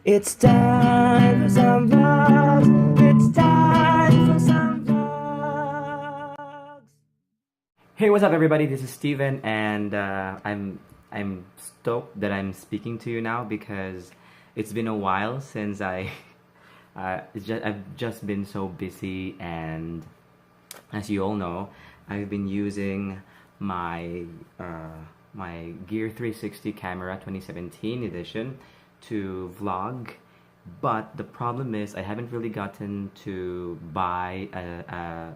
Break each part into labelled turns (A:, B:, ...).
A: It's time for some vlogs. It's time for some vlogs. Hey, what's up, everybody? This is Steven, and I'm stoked that I'm speaking to you now because it's been a while since I've just been so busy, and as you all know, I've been using my my Gear 360 camera 2017 edition to vlog, but the problem is I haven't really gotten to buy an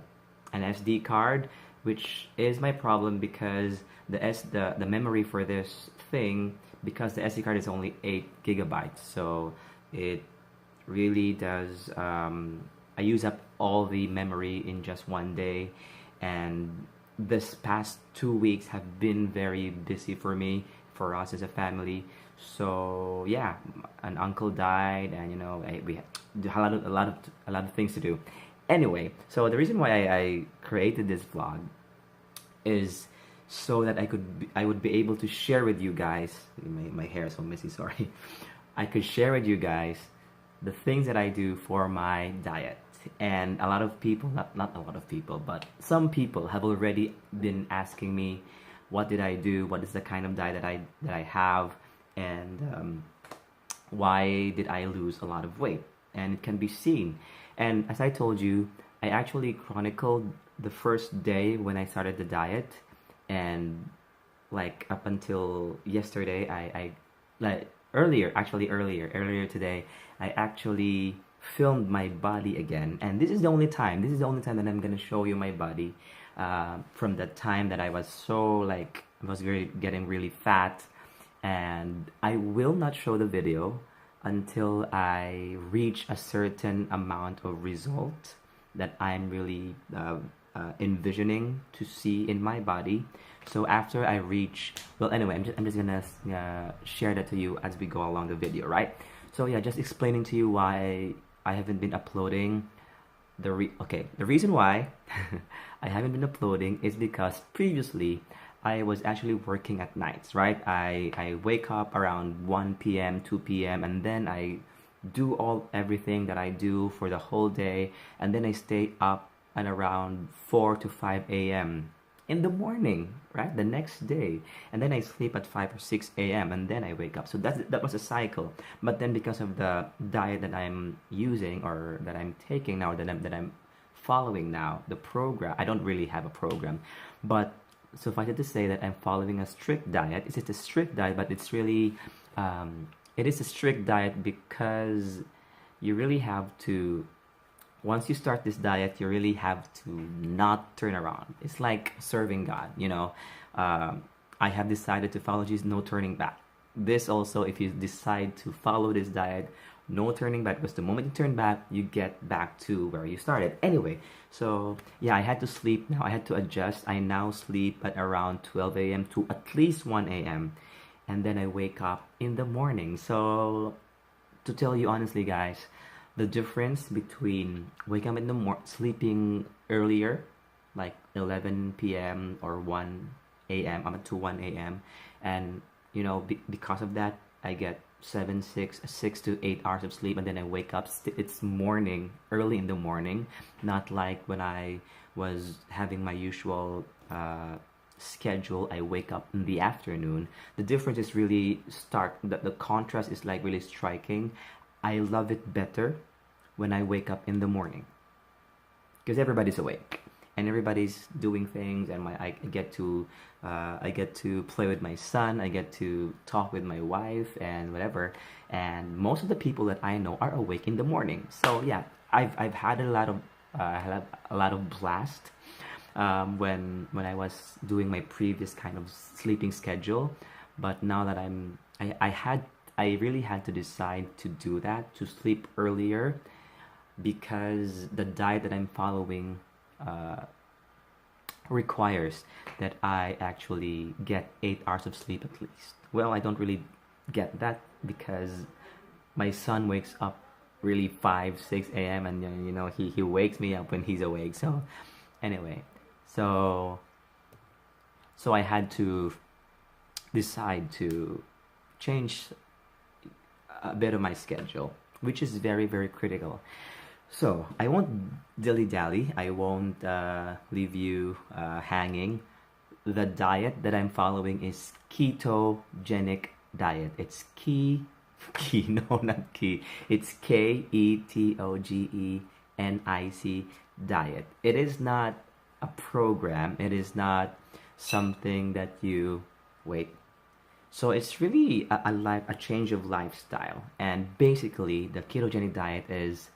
A: SD card, which is my problem because the memory for this thing, because the SD card is only 8 GB, so it really does. I use up all the memory in just one day, and this past 2 weeks have been very busy for me, for us as a family. So yeah, an uncle died, and we had a lot of things to do. Anyway, so the reason why I created this vlog is so that I would be able to share with you guys. My hair is so messy, sorry. I could share with you guys the things that I do for my diet. And a lot of people, not a lot of people, but some people have already been asking me, what did I do? What is the kind of diet that I have? And why did I lose a lot of weight? And it can be seen. And as I told you, I actually chronicled the first day when I started the diet, and like up until yesterday, I like earlier today, I actually filmed my body again, and this is the only time. This is the only time that I'm gonna show you my body, from the time that I was so like I was getting really fat, and I will not show the video until I reach a certain amount of result that I'm really envisioning to see in my body. So after I reach, well, anyway, I'm just gonna share that to you as we go along the video, right? So yeah, just explaining to you why I haven't been uploading. The reason why I haven't been uploading is because previously I was actually working at nights, right? I wake up around 1 p.m., 2 p.m., and then I do everything that I do for the whole day, and then I stay up at around 4 to 5 a.m. in the morning, right? The next day. And then I sleep at 5 or 6 a.m. and then I wake up. So that was a cycle. But then because of the diet that I'm using, or that I'm taking now, that I'm following now, the program, I don't really have a program, but suffice it to say that I'm following a strict diet. It's a strict diet, but it's really, it is a strict diet because you really have to, once you start this diet, you really have to not turn around. It's like serving God, I have decided to follow Jesus, no turning back. This also, if you decide to follow this diet, no turning back, because the moment you turn back, you get back to where you started. Anyway, so yeah, I had to sleep now. I had to adjust. I now sleep at around 12 a.m. to at least 1 a.m. And then I wake up in the morning. So to tell you honestly, guys, the difference between waking up in the sleeping earlier, like 11 p.m. or 1 a.m. I'm to 1 a.m. and because of that, I get 6 to 8 hours of sleep, and then I wake up. It's morning, early in the morning, not like when I was having my usual schedule. I wake up in the afternoon. The difference is really stark. The contrast is like really striking. I love it better when I wake up in the morning because everybody's awake and everybody's doing things, and I get to play with my son. I get to talk with my wife and whatever. And most of the people that I know are awake in the morning. So yeah, I've had a lot of blast when I was doing my previous kind of sleeping schedule. But now that I really had to decide to do that, to sleep earlier, because the diet that I'm following requires that I actually get 8 hours of sleep at least. Well, I don't really get that because my son wakes up really 5, 6 a.m. and he wakes me up when he's awake. So anyway, so I had to decide to change a bit of my schedule, which is very, very critical. So I won't dilly-dally. I won't leave you hanging. The diet that I'm following is ketogenic diet. It's no, not key. It's KETOGENIC diet. It is not a program. It is not something that you wait. So it's really a change of lifestyle. And basically, the ketogenic diet is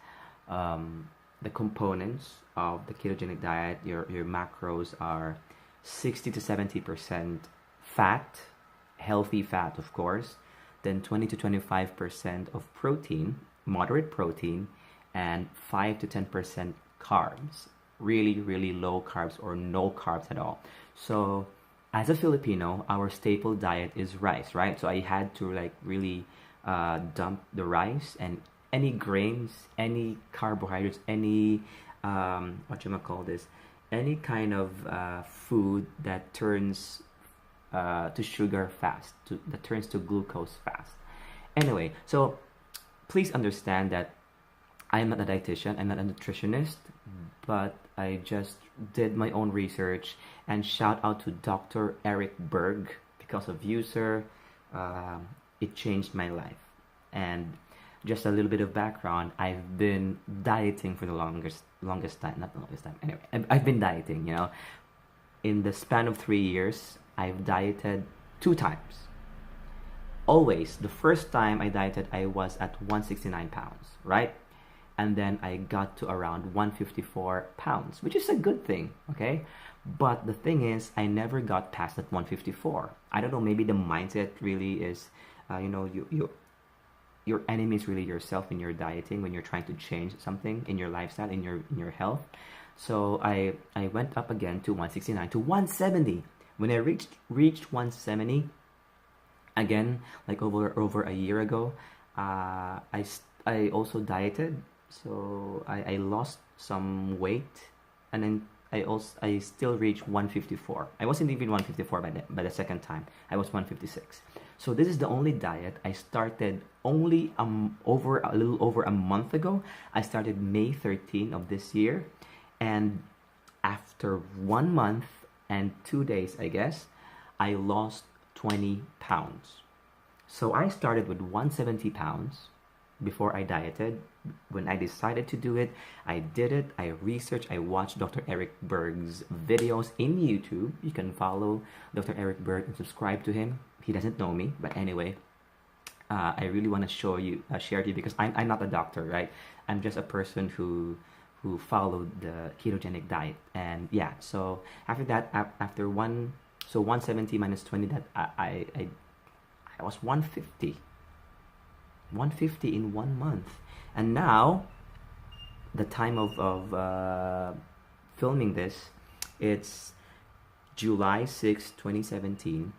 A: the components of the ketogenic diet. Your macros are 60 to 70% fat, healthy fat, of course, then 20 to 25% of protein, moderate protein, and 5 to 10% carbs. Really, really low carbs or no carbs at all. So as a Filipino, our staple diet is rice, right? So I had to like really dump the rice and any grains, any carbohydrates, any any kind of food that turns to sugar fast, that turns to glucose fast. Anyway, so please understand that I am not a dietitian, I'm not a nutritionist, but I just did my own research, and shout out to Dr. Eric Berg. Because of you, sir, it changed my life. And just a little bit of background, I've been dieting for the longest time, not the longest time, anyway, I've been dieting, you know. In the span of 3 years, I've dieted 2 times. Always, the first time I dieted, I was at 169 pounds, right? And then I got to around 154 pounds, which is a good thing, okay? But the thing is, I never got past that 154. I don't know, maybe the mindset really is, your enemy is really yourself in your dieting when you're trying to change something in your lifestyle, in your health. So I went up again to 169 to 170. When I reached 170 again, like over a year ago, I also dieted. So I lost some weight, and then I still reached 154. I wasn't even 154 by the second time. I was 156. So this is the only diet I started only a little over a month ago. I started May 13 of this year, and after 1 month and 2 days, I guess, I lost 20 pounds. So I started with 170 pounds before I dieted. When I decided to do it, I did it. I researched, I watched Dr. Eric Berg's videos in YouTube. You can follow Dr. Eric Berg and subscribe to him. He doesn't know me, but anyway, I really want to share to you because I'm not a doctor, right? I'm just a person who followed the ketogenic diet. And yeah, so after that, after 170 minus 20, that I was 150 in 1 month. And now the time of filming this, it's July 6, 2017,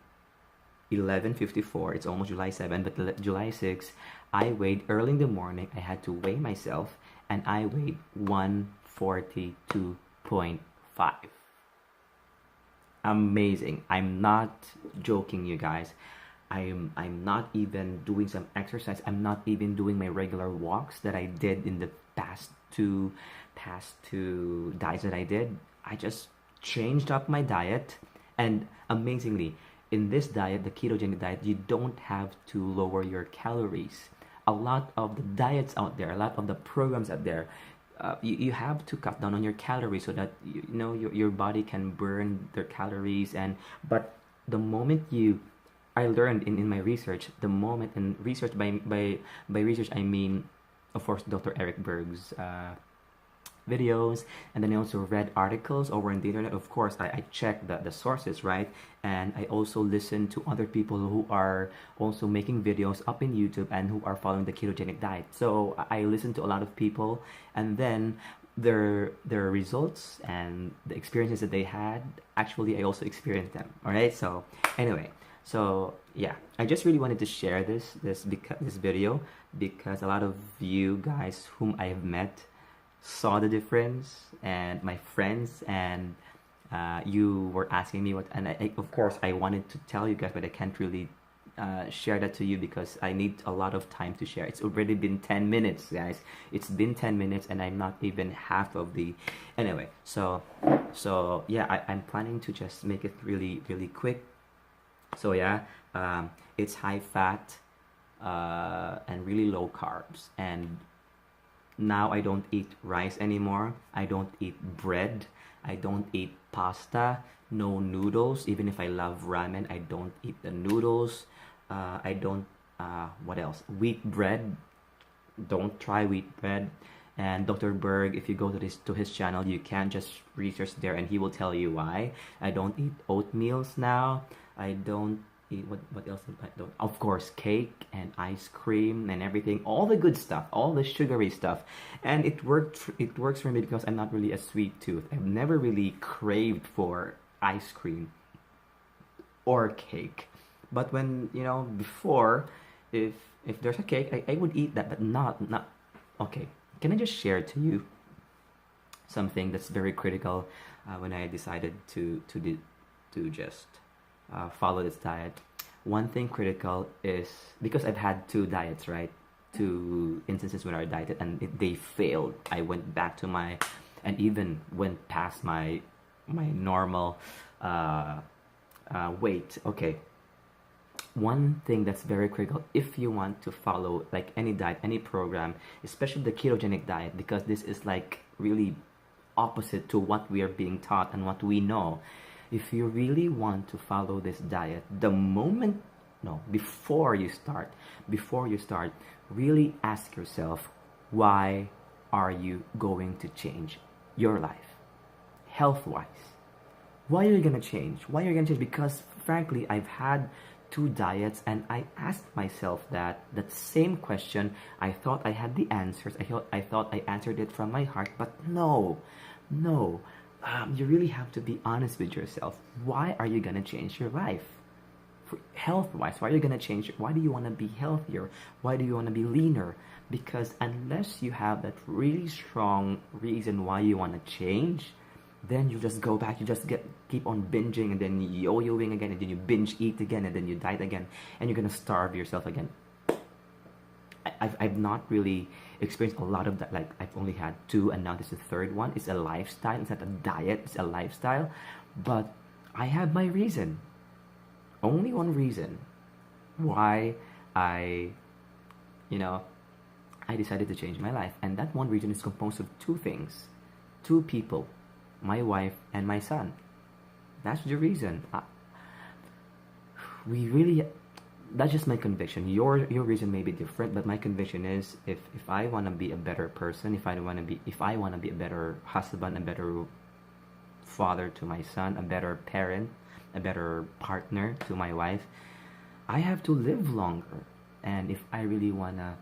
A: 11:54. It's almost July 7, but July 6, I weighed early in the morning. I had to weigh myself, and I weighed 142.5. Amazing. I'm not joking, you guys. I'm not even doing some exercise. I'm not even doing my regular walks that I did in the past two diets that I did. I just changed up my diet, and amazingly, in this diet, the ketogenic diet, you don't have to lower your calories. A lot of the diets out there, a lot of the programs out there, you have to cut down on your calories so that your body can burn their calories. But the moment I learned in my research, the moment, and research by research I mean, of course, Dr. Eric Berg's videos, and then I also read articles over on the internet. Of course, I checked the sources, right? And I also listened to other people who are also making videos up in YouTube and who are following the ketogenic diet. So I listened to a lot of people, and then their results and the experiences that they had, actually I also experienced them. All right, so anyway, so yeah, I just really wanted to share this video because a lot of you guys whom I have met saw the difference, and my friends, and you were asking me what, and of course I wanted to tell you guys, but I can't really share that to you because I need a lot of time to share. It's already been 10 minutes, guys. It's been 10 minutes and I'm not even half of the... Anyway, so yeah, I'm planning to just make it really, really quick. So yeah, it's high fat and really low carbs. And now I don't eat rice anymore. I don't eat bread. I don't eat pasta. No noodles. Even if I love ramen, I don't eat the noodles. I don't, what else? Wheat bread. Don't try wheat bread. And Dr. Berg, if you go to his channel, you can just research there and he will tell you why. I don't eat oatmeals now. I don't eat, what else? I don't, of course, cake and ice cream and everything. All the good stuff, all the sugary stuff. And it works for me because I'm not really a sweet tooth. I've never really craved for ice cream or cake. But when, before, if there's a cake, I would eat that, but not, okay. Can I just share to you something that's very critical when I decided to just follow this diet? One thing critical is, because I've had 2 diets, right? 2 instances when I dieted and they failed. I went back to and even went past my normal weight. Okay. One thing that's very critical if you want to follow like any diet, any program, especially the ketogenic diet, because this is like really opposite to what we are being taught and what we know. If you really want to follow this diet, before you start, really ask yourself, why are you going to change your life? Health-wise. Why are you going to change? Because frankly, I've had 2 diets and I asked myself that same question. I thought I had the answers. I thought I answered it from my heart, but no. You really have to be honest with yourself. Why are you gonna change your life? Health-wise, why are you gonna change? Why do you want to be healthier? Why do you want to be leaner? Because unless you have that really strong reason why you want to change, then you just go back, you just keep on binging and then yo-yoing again, and then you binge eat again, and then you diet again, and you're gonna starve yourself again. I've not really experienced a lot of that. Like, I've only had 2 and now this is the 3rd one. It's a lifestyle. It's not a diet, it's a lifestyle. But I have my reason. Only one reason why I decided to change my life. And that one reason is composed of 2 things. 2 people. My wife and my son. That's the reason. That's just my conviction. Your reason may be different, but my conviction is if I want to be a better person, if I want to be a better husband, a better father to my son, a better parent, a better partner to my wife, I have to live longer. And if I really want to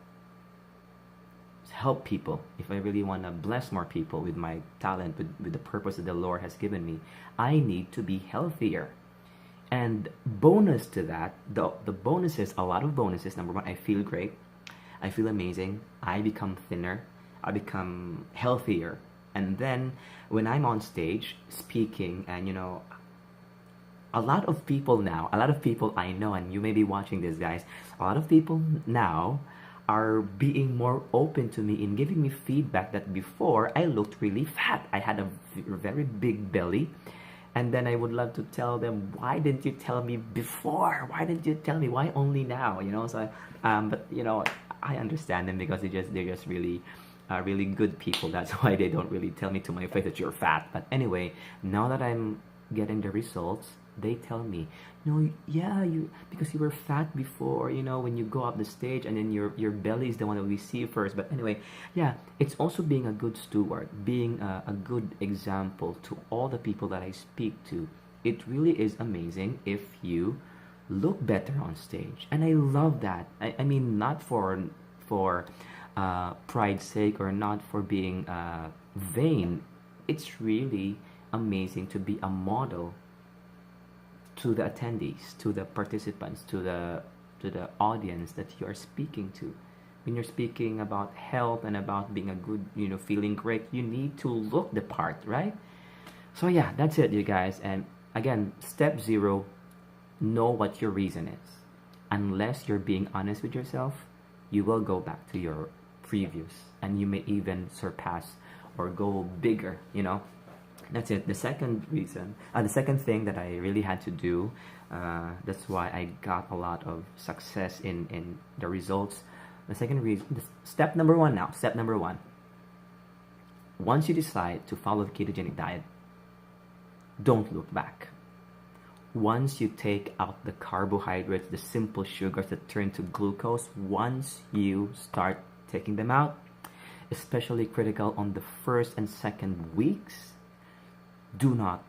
A: help people, if I really want to bless more people with my talent, with the purpose that the Lord has given me, I need to be healthier. And bonus to that, the bonuses, a lot of bonuses. Number 1, I feel great. I feel amazing. I become thinner. I become healthier. And then when I'm on stage speaking, and a lot of people I know, and you may be watching this, guys, a lot of people now are being more open to me in giving me feedback that before I looked really fat. I had a very big belly. And then I would love to tell them, why didn't you tell me before? Why didn't you tell me? Why only now? So, but I understand them because they're just really, really good people. That's why they don't really tell me to my face that you're fat. But anyway, now that I'm getting the results, they tell me, because you were fat before, when you go up the stage, and then your belly is the one that we see first. But anyway, yeah, it's also being a good steward, being a good example to all the people that I speak to. It really is amazing if you look better on stage, and I love that. I mean, not for pride's sake, or not for being vain. It's really amazing to be a model to the attendees, to the participants, to the audience that you are speaking to. When you're speaking about health and about being a good, feeling great, you need to look the part, right? So yeah, that's it, you guys. And again, step 0, know what your reason is. unless you're being honest with yourself, you will go back to your previous, and you may even surpass or go bigger, you know. That's it. The second reason, the second thing that I really had to do, that's why I got a lot of success in the results. The second reason, step number one now, step number one. Once you decide to follow the ketogenic diet, don't look back. Once you take out the carbohydrates, the simple sugars that turn to glucose, once you start taking them out, especially critical on the first and second weeks, do not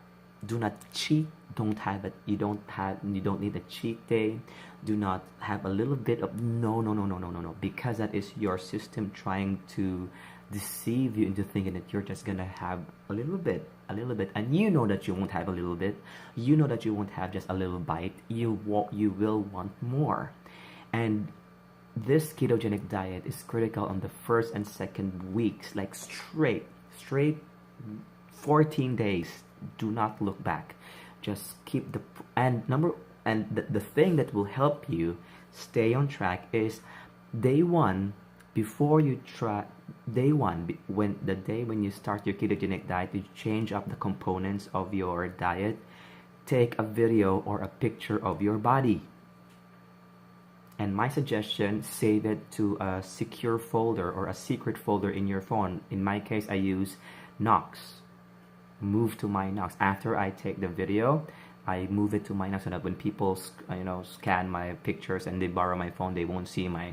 A: cheat. You don't need a cheat day. Do not have a little bit of no, because that is your system trying to deceive you into thinking that you're just gonna have a little bit, and you know that you won't have a little bit. You know that you won't have just a little bite. You will want more. And this ketogenic diet is critical on the first and second weeks, like straight 14 days. Do not look back. Just keep the thing that will help you stay on track is day one. Before you try when you start your ketogenic diet, you change up the components of your diet. Take a video or a picture of your body, and my suggestion, save it to a secure folder or a secret folder in your phone. In my case, I use Knox. Move to my Knox. After I take the video, I move it to my Knox so that when people scan my pictures and they borrow my phone, they won't see my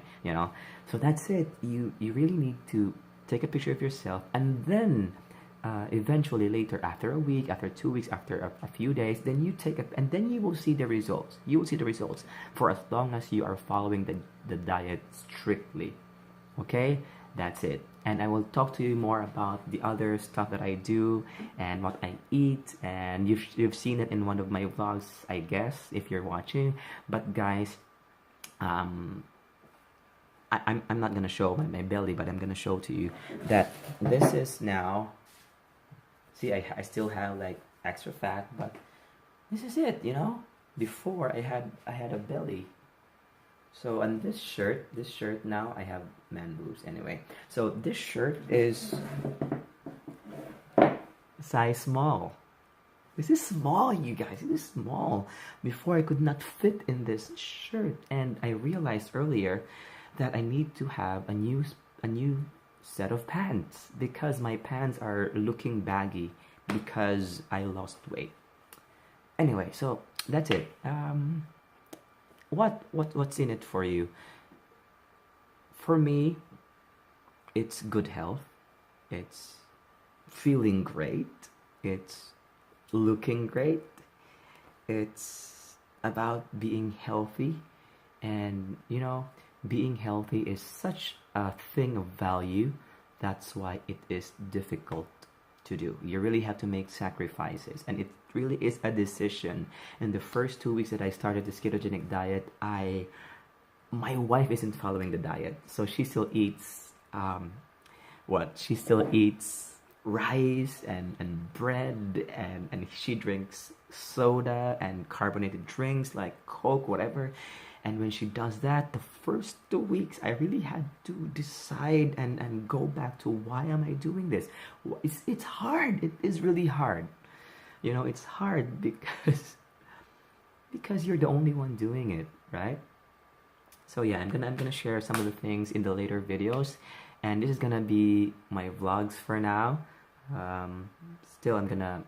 A: So that's it. You really need to take a picture of yourself, and then eventually later, after a week, after 2 weeks, after a few days, then you take it, and then you will see the results. You will see the results for as long as you are following the diet strictly. Okay, that's it. And I will talk to you more about the other stuff that I do and what I eat, and you've seen it in one of my vlogs, I guess, if you're watching. But guys, I'm not gonna show my belly, but I'm gonna show to you that this is now. See, I still have like extra fat, but this is it. Before I had a belly. So on this shirt now I have man boobs anyway. So this shirt is size small. This is small, you guys. This is small. Before I could not fit in this shirt, and I realized earlier that I need to have a new set of pants because my pants are looking baggy because I lost weight. Anyway, so that's it. What's in it for you? For me, it's good health. It's feeling great. It's looking great. It's about being healthy, and being healthy is such a thing of value. That's why it is difficult to do. You really have to make sacrifices, and it really is a decision. In the first 2 weeks that I started this ketogenic diet, my wife isn't following the diet, so she still eats she still eats rice and bread, and she drinks soda and carbonated drinks like Coke, whatever. And when she does that, the first 2 weeks, I really had to decide and go back to, why am I doing this? It's hard. It is really hard. It's hard because you're the only one doing it, right? So yeah, I'm gonna share some of the things in the later videos, and this is gonna be my vlogs for now. Still, I'm gonna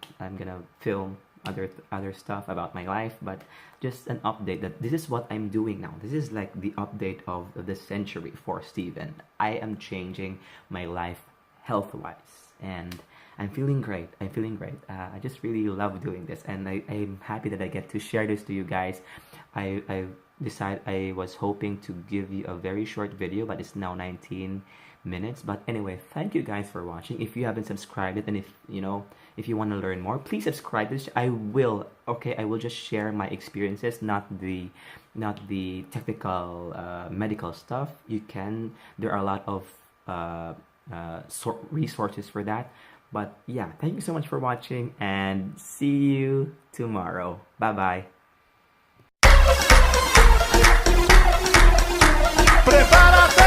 A: film other stuff about my life, but just an update that this is what I'm doing now. This is like the update of the century for Steven. I am changing my life health-wise, and I'm feeling great. I just really love doing this, and I'm happy that I get to share this to you guys. I was hoping to give you a very short video, but it's now 19 minutes. But anyway, thank you guys for watching. If you haven't subscribed it, and if you want to learn more, please subscribe this. I will just share my experiences, not the technical medical stuff. There are a lot of resources for that. But yeah, thank you so much for watching, and see you tomorrow. Bye bye.
B: Prepárate.